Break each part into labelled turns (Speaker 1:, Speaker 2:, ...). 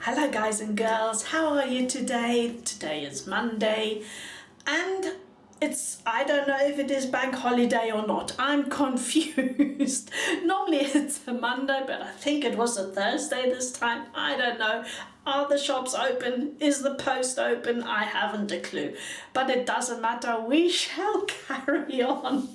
Speaker 1: Hello guys and girls, how are you today? Today is Monday and I don't know if it is bank holiday or not. I'm confused. Normally it's a Monday, but I think it was a Thursday this time. I don't know. Are the shops open? Is the post open? I haven't a clue. But it doesn't matter. We shall carry on.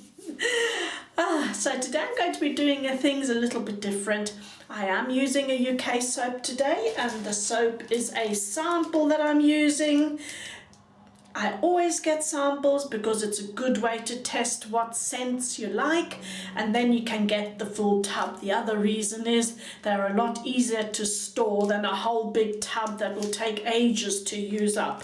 Speaker 1: So today I'm going to be doing things a little bit different. I am using a UK soap today, and the soap is a sample that I'm using. I always get samples because it's a good way to test what scents you like, and then you can get the full tub. The other reason is they're a lot easier to store than a whole big tub that will take ages to use up.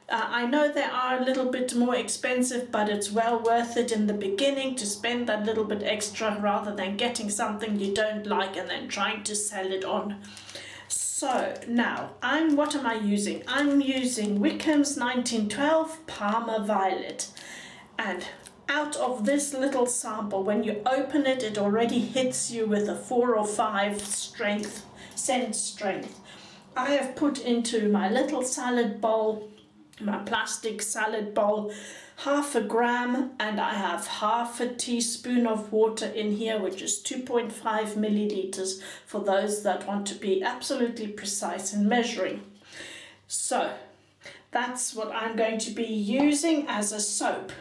Speaker 1: I know they are a little bit more expensive, but it's well worth it in the beginning to spend that little bit extra rather than getting something you don't like and then trying to sell it on. So now, what am I using? I'm using Wickham's 1912 Parma Violet. And out of this little sample, when you open it, it already hits you with a 4 or 5 scent strength. I have put into my little salad bowl, my plastic salad bowl, 0.5 gram, and I have 1/2 teaspoon of water in here, which is 2.5 milliliters for those that want to be absolutely precise in measuring. So that's what I'm going to be using as a soap.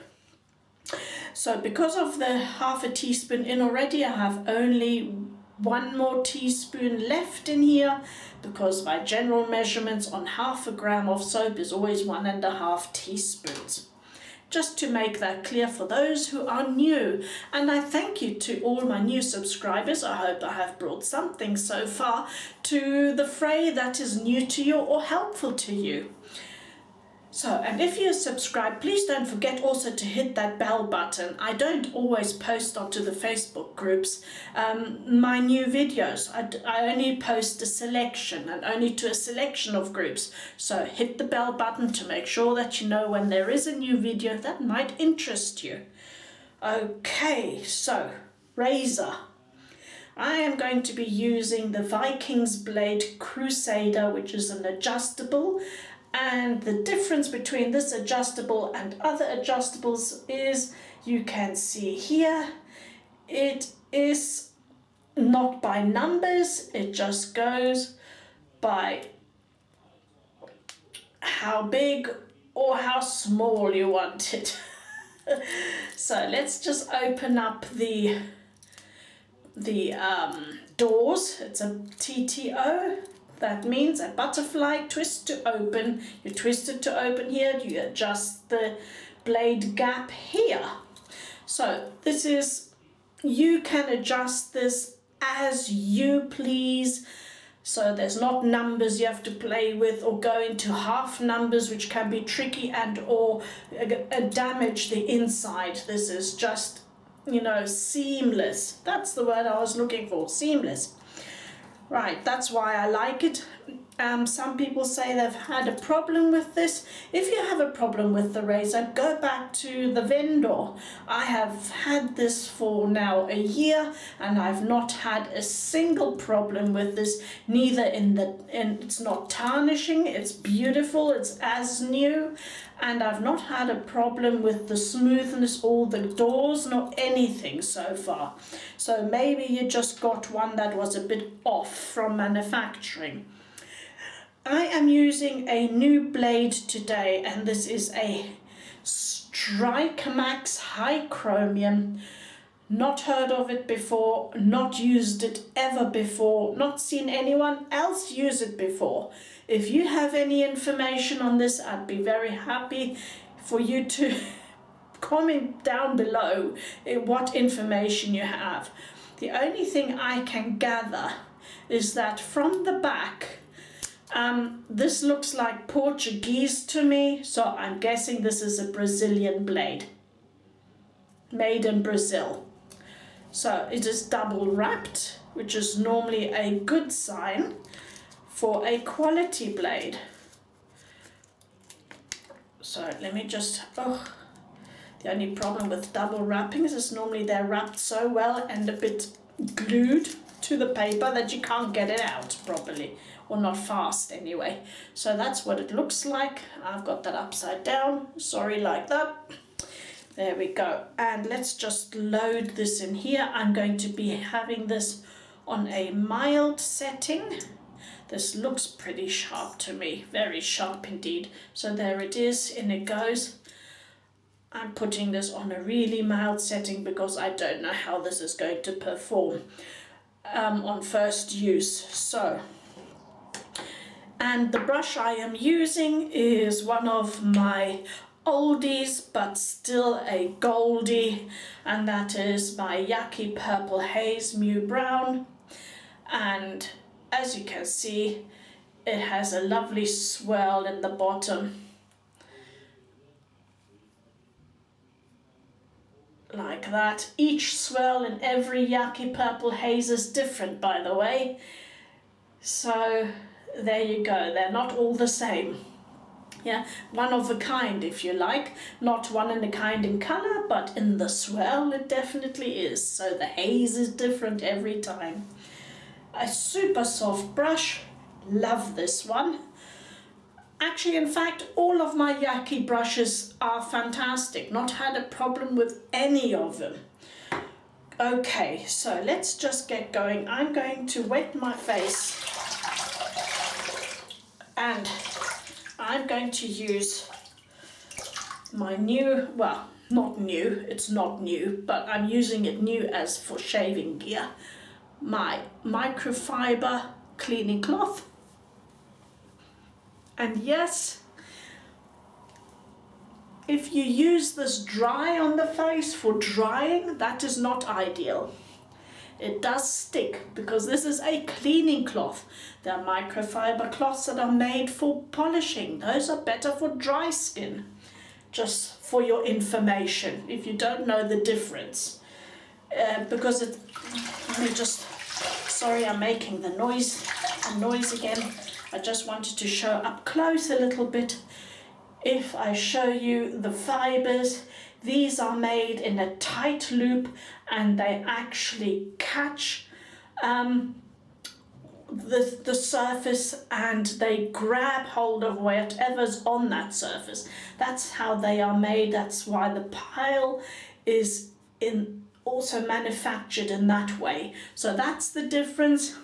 Speaker 1: So because of the 1/2 teaspoon in already, I have only 1 more teaspoon left in here, because my general measurements on 0.5 gram of soap is always 1.5 teaspoons. Just to make that clear for those who are new. And I thank you to all my new subscribers. I hope I have brought something so far to the fray that is new to you or helpful to you. So, and if you subscribe, please don't forget also to hit that bell button. I don't always post onto the Facebook groups my new videos. I only post a selection, and only to a selection of groups. So hit the bell button to make sure that you know when there is a new video that might interest you. Okay, so razor. I am going to be using the Viking Crusader, which is an adjustable. And the difference between this adjustable and other adjustables is, you can see here, it is not by numbers, it just goes by how big or how small you want it. So let's just open up the doors. It's a TTO. That means a butterfly twist to open. You twist it to open here, you adjust the blade gap here. So this is, you can adjust this as you please. So there's not numbers you have to play with or go into half numbers, which can be tricky and or damage the inside. This is just, you know, seamless. That's the word I was looking for, seamless. Right, that's why I like it. Some people say they've had a problem with this. If you have a problem with the razor, go back to the vendor. I have had this for now a year, and I've not had a single problem with this. Neither it's not tarnishing, it's beautiful, it's as new, and I've not had a problem with the smoothness or the doors, nor anything so far. So maybe you just got one that was a bit off from manufacturing. I am using a new blade today, and this is a Strike Max High Chromium. Not heard of it before, not used it ever before, not seen anyone else use it before. If you have any information on this, I'd be very happy for you to comment down below what information you have. The only thing I can gather is that from the back, this looks like Portuguese to me, so I'm guessing this is a Brazilian blade, made in Brazil. So it is double wrapped, which is normally a good sign for a quality blade. So let me just, the only problem with double wrappings is normally they're wrapped so well and a bit glued to the paper that you can't get it out properly, or not fast anyway. So that's what it looks like. I've got that upside down, sorry, like that. There we go. And let's just load this in here. I'm going to be having this on a mild setting. This looks pretty sharp to me, very sharp indeed. So there it is, in it goes. I'm putting this on a really mild setting because I don't know how this is going to perform on first use. So, and the brush I am using is one of my oldies but still a goldie, and that is my Yaqi Purple Haze Mew Brown. And as you can see, it has a lovely swirl in the bottom, like that. Each swirl in every Yaqi Purple Haze is different, by the way. So there you go, they're not all the same. Yeah, one of a kind, if you like. Not one in a kind in colour, but in the swirl it definitely is. So the haze is different every time. A super soft brush, love this one. Actually, in fact, all of my Yaqi brushes are fantastic. Not had a problem with any of them. Okay, so let's just get going. I'm going to wet my face and I'm going to use my new, well, not new, it's not new, but I'm using it new as for shaving gear, my microfiber cleaning cloth. And yes, if you use this dry on the face for drying, that is not ideal. It does stick because this is a cleaning cloth. There are microfiber cloths that are made for polishing. Those are better for dry skin. Just for your information, if you don't know the difference. Because it, let me just, sorry I'm making the noise again. I just wanted to show up close a little bit. If I show you the fibers, these are made in a tight loop and they actually catch the surface and they grab hold of whatever's on that surface. That's how they are made. That's why the pile is also manufactured in that way. So that's the difference.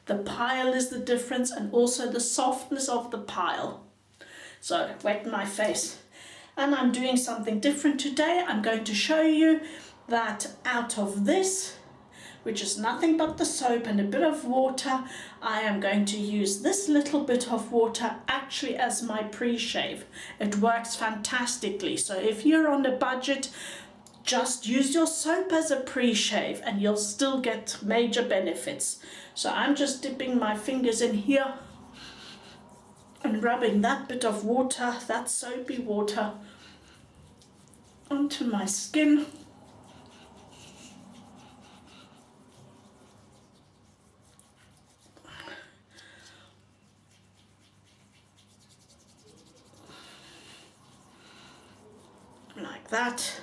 Speaker 1: The pile is the difference, and also the softness of the pile. So wet my face. And I'm doing something different today. I'm going to show you that out of this, which is nothing but the soap and a bit of water, I am going to use this little bit of water actually as my pre-shave. It works fantastically. So if you're on a budget, just use your soap as a pre-shave and you'll still get major benefits. So I'm just dipping my fingers in here and rubbing that bit of water, that soapy water, onto my skin. Like that.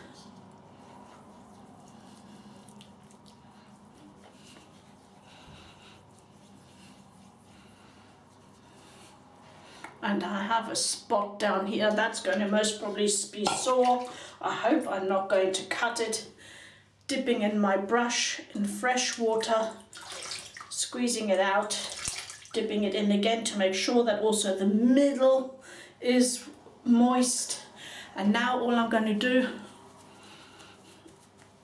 Speaker 1: And I have a spot down here that's going to most probably be sore. I hope I'm not going to cut it. Dipping in my brush in fresh water, squeezing it out, dipping it in again to make sure that also the middle is moist. And now all I'm going to do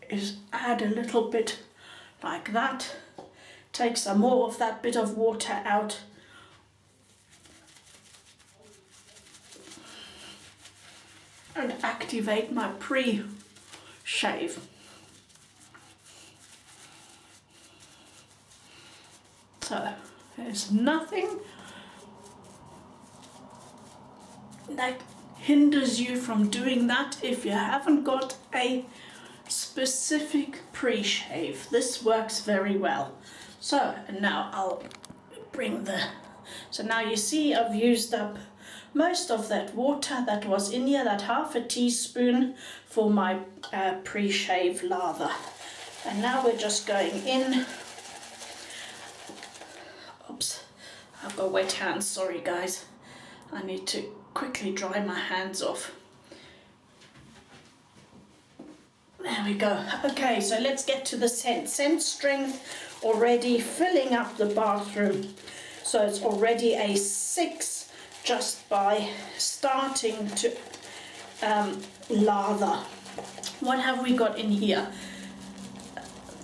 Speaker 1: is add a little bit like that. Take some more of that bit of water out. And activate my pre-shave. So there's nothing that hinders you from doing that if you haven't got a specific pre-shave. This works very well. So, and now I'll bring so now you see I've used up most of that water that was in here, that half a teaspoon for my pre-shave lather. And now we're just going in I've got wet hands, sorry guys. I need to quickly dry my hands off. There we go. Okay, so let's get to the scent. Scent strength already filling up the bathroom. So it's already a 6 just by starting to lather. What have we got in here?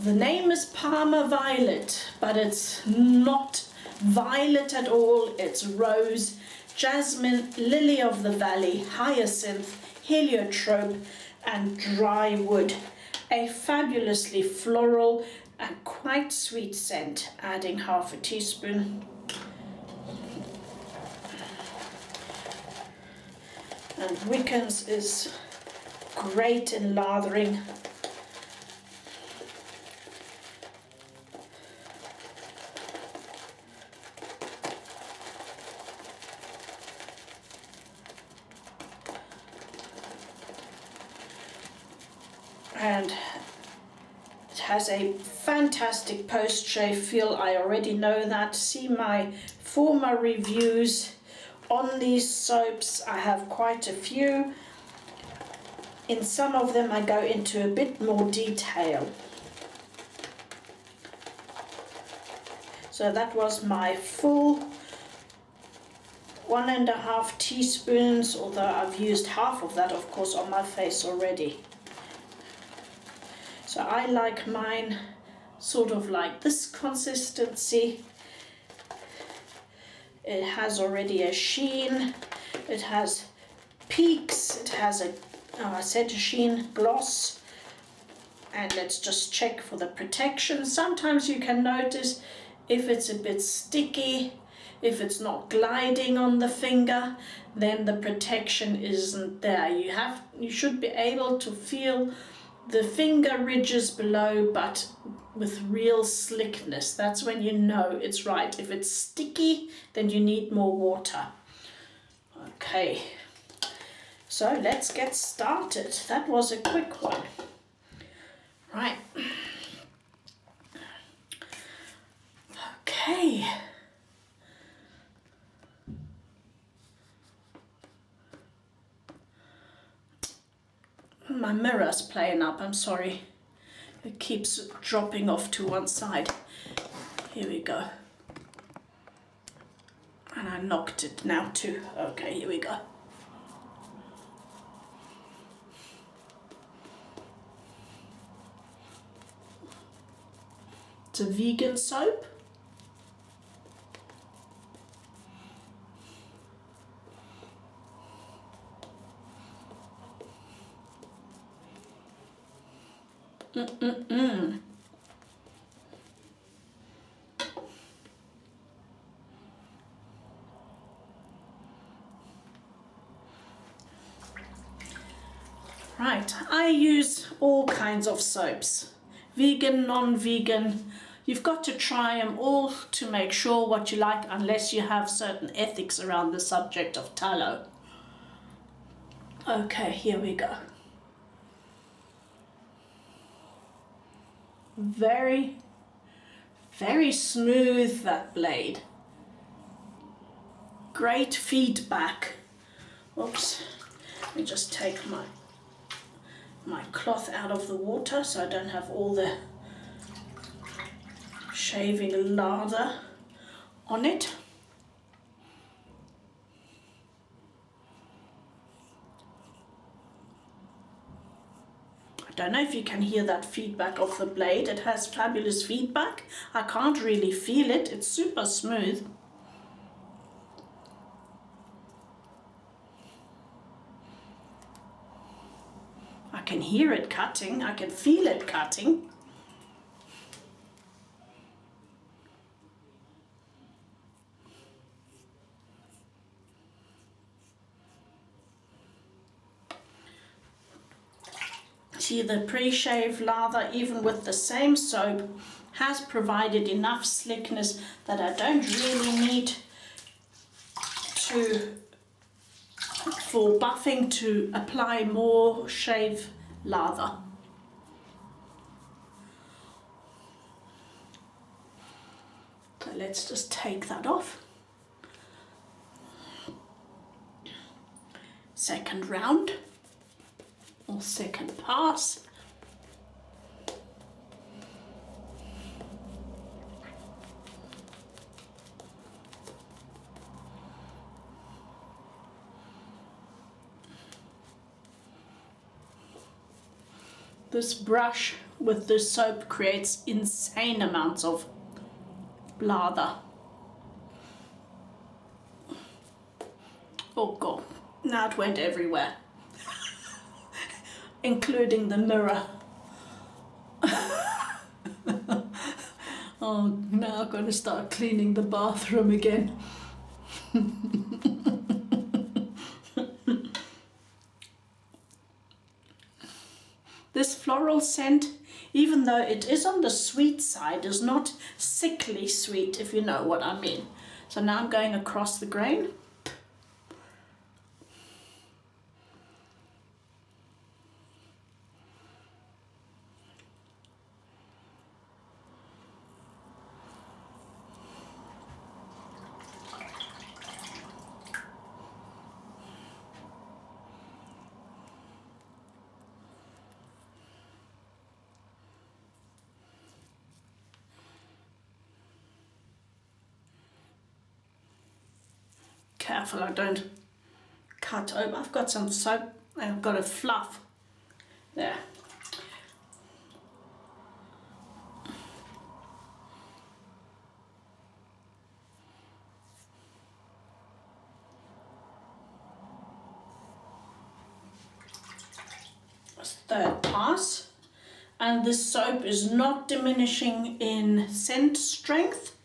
Speaker 1: The name is Parma Violet, but it's not violet at all. It's rose, jasmine, lily of the valley, hyacinth, heliotrope, and dry wood. A fabulously floral and quite sweet scent, adding half a teaspoon. And Wickens is great in lathering. And it has a fantastic post-shave feel. I already know that. See my former reviews on these soaps. I have quite a few. In some of them I go into a bit more detail. So that was my full 1.5 teaspoons, although I've used half of that of course on my face already. So I like mine sort of like this consistency. It has already a sheen, it has peaks, it has a, I said a sheen, gloss. And let's just check for the protection. Sometimes you can notice if it's a bit sticky, if it's not gliding on the finger, then the protection isn't there. You should be able to feel the finger ridges below, but with real slickness. That's when you know it's right. If it's sticky, then you need more water. Okay, so let's get started. That was a quick one. Right. Okay. My mirror's playing up, I'm sorry. It keeps dropping off to one side. Here we go. And I knocked it now too. Okay, here we go. It's a vegan soap. Right, I use all kinds of soaps, vegan, non-vegan. You've got to try them all to make sure what you like, unless you have certain ethics around the subject of tallow. Okay, here we go. Very, very smooth, that blade. Great feedback. Oops, let me just take my cloth out of the water so I don't have all the shaving lather on it. I don't know if you can hear that feedback of the blade. It has fabulous feedback. I can't really feel it. It's super smooth. I can hear it cutting. I can feel it cutting. See, the pre-shave lather, even with the same soap, has provided enough slickness that I don't really need for buffing to apply more shave lather. So let's just take that off. Second round or second pass. This brush with this soap creates insane amounts of lather. Oh god, now it went everywhere, including the mirror. Oh, now I've got to start cleaning the bathroom again. This floral scent, even though it is on the sweet side, is not sickly sweet, if you know what I mean. So now I'm going across the grain. Careful I don't cut open. I've got some soap, I've got a fluff there. Third pass, and this soap is not diminishing in scent strength.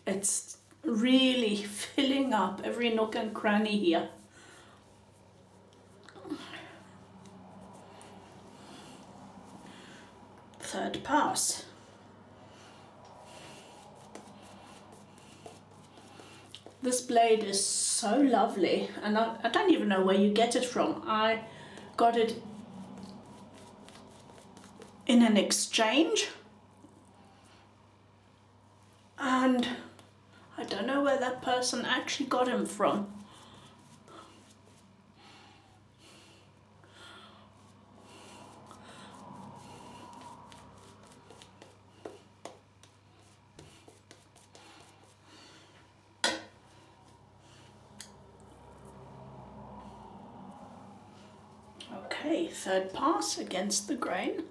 Speaker 1: It's really filling up every nook and cranny here. Third pass. This blade is so lovely, and I don't even know where you get it from. I got it in an exchange, and I don't know where that person actually got him from. Okay, third pass against the grain.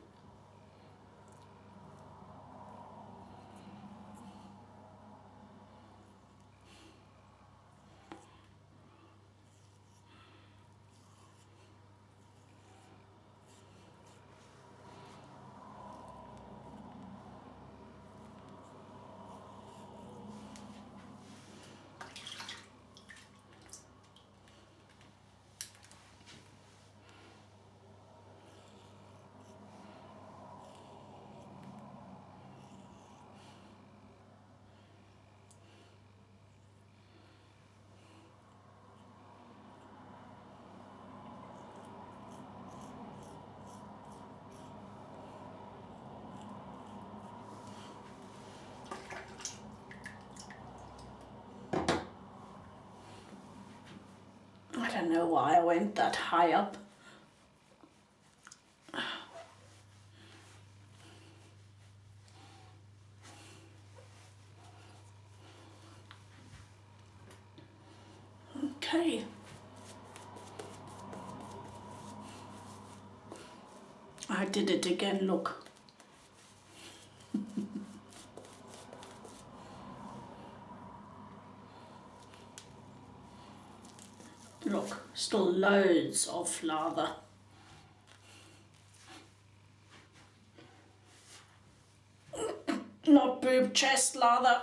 Speaker 1: I don't know why I went that high up. Okay. I did it again, look. Look, still loads of lather. Not boob, chest lather.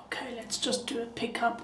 Speaker 1: Okay, let's just do a pickup.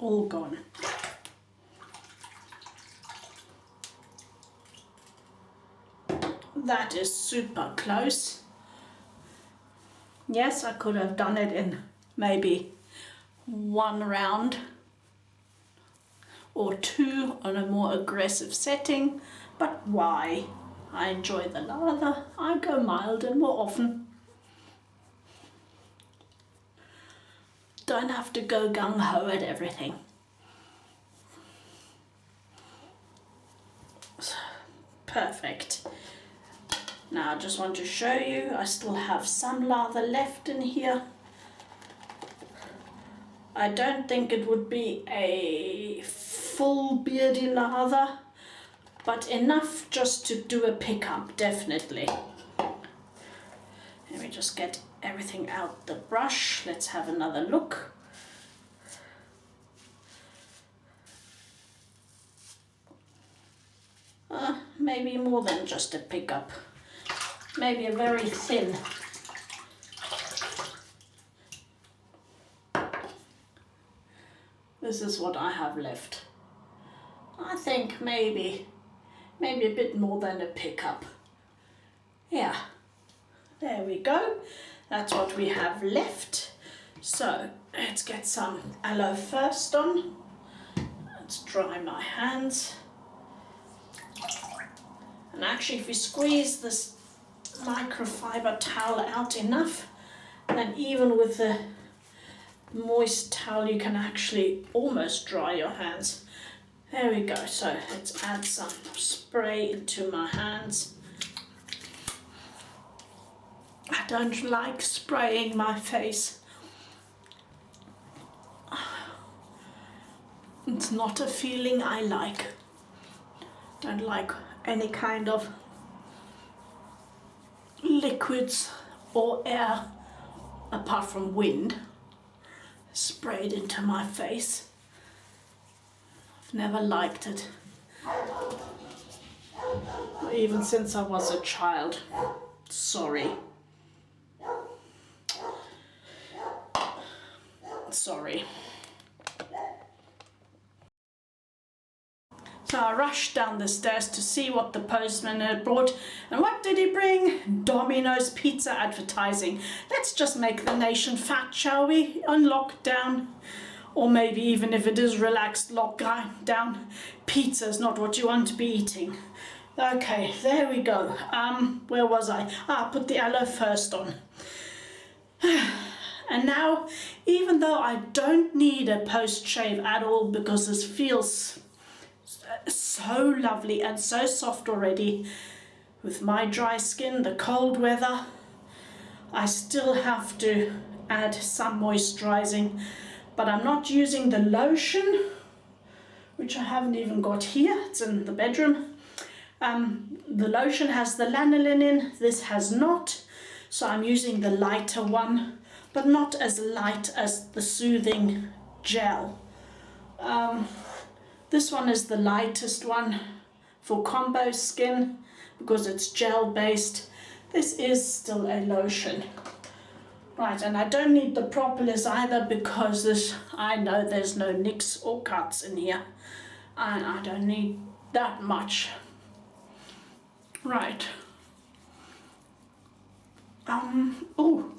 Speaker 1: all gone. That is super close. Yes, I could have done it in maybe one round or two on a more aggressive setting, but why? I enjoy the lather. I go mild and more often. Don't have to go gung-ho at everything. Perfect. Now I just want to show you, I still have some lather left in here. I don't think it would be a full beardy lather, but enough just to do a pickup, definitely. Let me just get everything out the brush. Let's have another look. Maybe more than just a pickup. Maybe a very thin. This is what I have left. I think maybe a bit more than a pickup. Yeah, there we go. That's what we have left. So let's get some aloe first on. Let's dry my hands. And actually, if you squeeze this microfiber towel out enough, then even with the moist towel you can actually almost dry your hands. There we go. So let's add some spray into my hands. I don't like spraying my face. It's not a feeling I like. Don't like any kind of liquids or air apart from wind sprayed into my face. I've never liked it, even since I was a child. Sorry. So I rushed down the stairs to see what the postman had brought. And what did he bring? Domino's pizza advertising. Let's just make the nation fat, shall we? On lockdown. Or maybe even if it is relaxed lockdown, pizza's not what you want to be eating. Okay, there we go. Where was I? Put the aloe first on. And now, even though I don't need a post-shave at all because this feels so lovely and so soft already with my dry skin, the cold weather, I still have to add some moisturizing, but I'm not using the lotion, which I haven't even got here. It's in the bedroom. The lotion has the lanolin in, this has not, so I'm using the lighter one, but not as light as the soothing gel. This one is the lightest one for combo skin because it's gel based. This is still a lotion. Right, and I don't need the propolis either because I know there's no nicks or cuts in here. And I don't need that much. Right. Oh,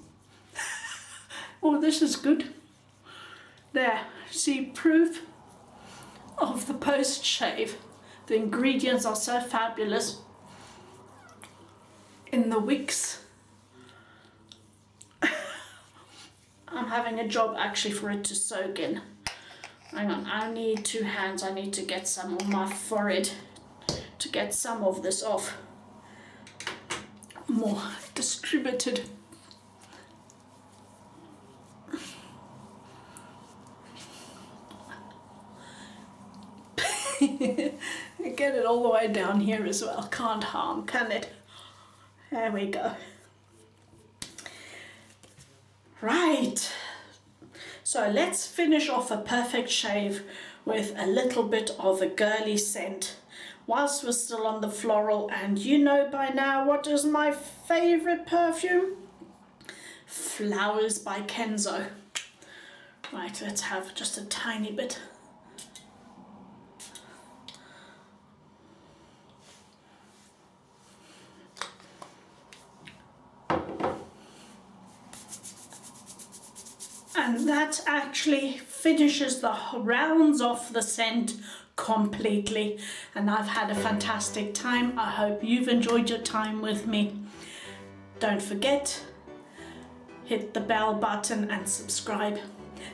Speaker 1: this is good. There, see proof of the post shave. The ingredients are so fabulous in the wicks. I'm having a job actually for it to soak in. Hang on, I need 2 hands. I need to get some on my forehead to get some of this off. More distributed. Get it all the way down here as well. Can't harm, can it? There we go. Right. So let's finish off a perfect shave with a little bit of a girly scent whilst we're still on the floral. And you know by now what is my favorite perfume? Flowers by Kenzo. Right, let's have just a tiny bit. And that actually finishes the rounds off the scent completely. And I've had a fantastic time. I hope you've enjoyed your time with me. Don't forget, hit the bell button and subscribe.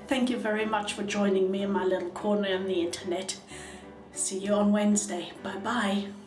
Speaker 1: Thank you very much for joining me in my little corner on the internet. See you on Wednesday. Bye bye.